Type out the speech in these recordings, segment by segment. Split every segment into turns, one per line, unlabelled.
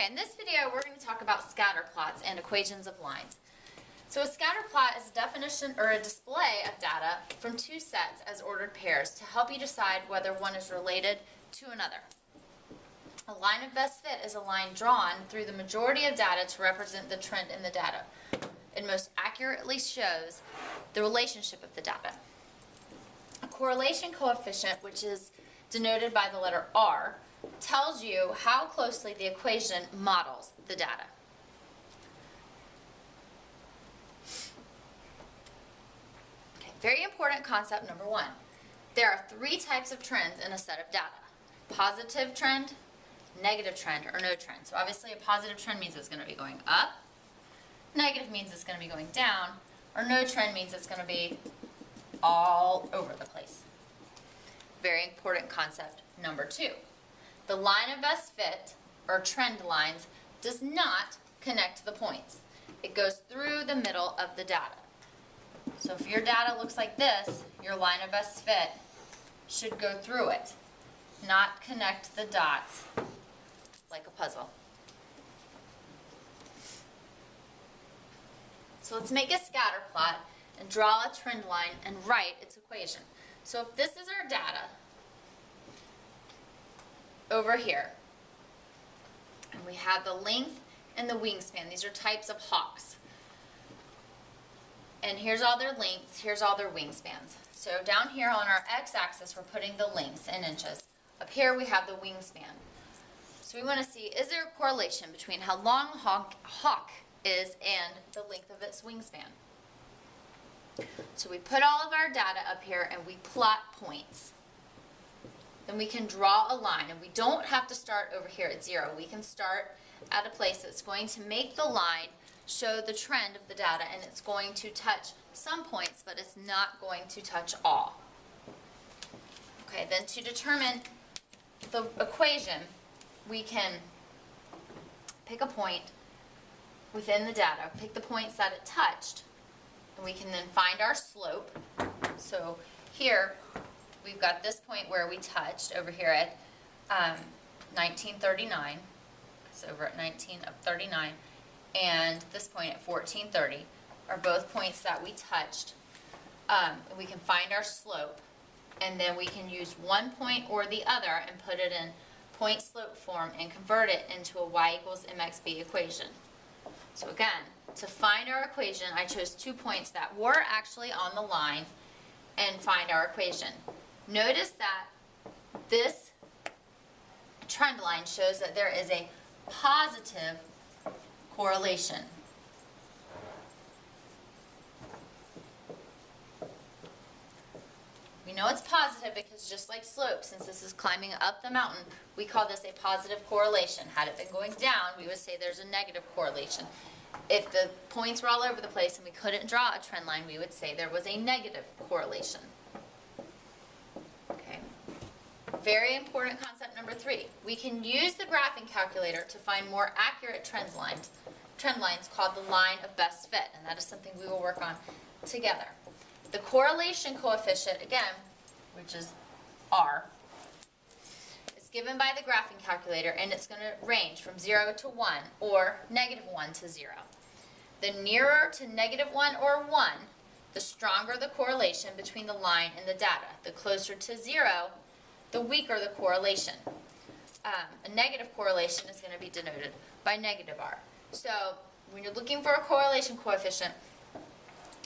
Okay, in this video we're going to talk about scatterplots and equations of lines. So a scatterplot is a definition or a display of data from two sets as ordered pairs to help you decide whether one is related to another. A line of best fit is a line drawn through the majority of data to represent the trend in the data. It most accurately shows the relationship of the data. A correlation coefficient, which is denoted by the letter R, tells you how closely the equation models the data. Okay, very important concept number one. There are three types of trends in a set of data. Positive trend, negative trend, or no trend. So obviously a positive trend means it's going to be going up, negative means it's going to be going down, or no trend means it's going to be all over the place. Very important concept number two. The line of best fit, or trend lines, does not connect to the points. It goes through the middle of the data. So if your data looks like this, your line of best fit should go through it, not connect the dots like a puzzle. So let's make a scatter plot and draw a trend line and write its equation. So if this is our data over here, and we have the length and the wingspan. These are types of hawks. And here's all their lengths, here's all their wingspans. So down here on our x-axis, we're putting the lengths in inches. Up here we have the wingspan. So we want to see, is there a correlation between how long a hawk is and the length of its wingspan? So we put all of our data up here and we plot points. Then we can draw a line, and we don't have to start over here at 0. We can start at a place that's going to make the line show the trend of the data, and it's going to touch some points, but it's not going to touch all. Okay, then to determine the equation, we can pick a point within the data, pick the points that it touched, and we can then find our slope. So here, we've got this point where we touched over here at 1939, so over at 19 of 39, and this point at 1430 are both points that we touched. We can find our slope, and then we can use one point or the other and put it in point slope form and convert it into a y equals mxb equation. So again, to find our equation, I chose 2 points that were actually on the line and find our equation. Notice that this trend line shows that there is a positive correlation. We know it's positive because just like slope, since this is climbing up the mountain, we call this a positive correlation. Had it been going down, we would say there's a negative correlation. If the points were all over the place and we couldn't draw a trend line, we would say there was a negative correlation. Very important concept number 3. We can use the graphing calculator to find more accurate trend lines called the line of best fit, and that is something we will work on together. The correlation coefficient, again, which is R, is given by the graphing calculator, and it's going to range from 0 to 1 or -1 to 0. The nearer to -1 or 1, the stronger the correlation between the line and the data. The closer to 0, the weaker the correlation. A negative correlation is going to be denoted by -R. So when you're looking for a correlation coefficient,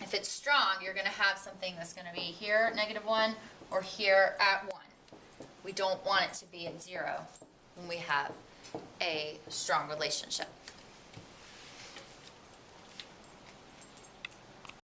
if it's strong, you're going to have something that's going to be here -1 or here at 1. We don't want it to be at 0 when we have a strong relationship.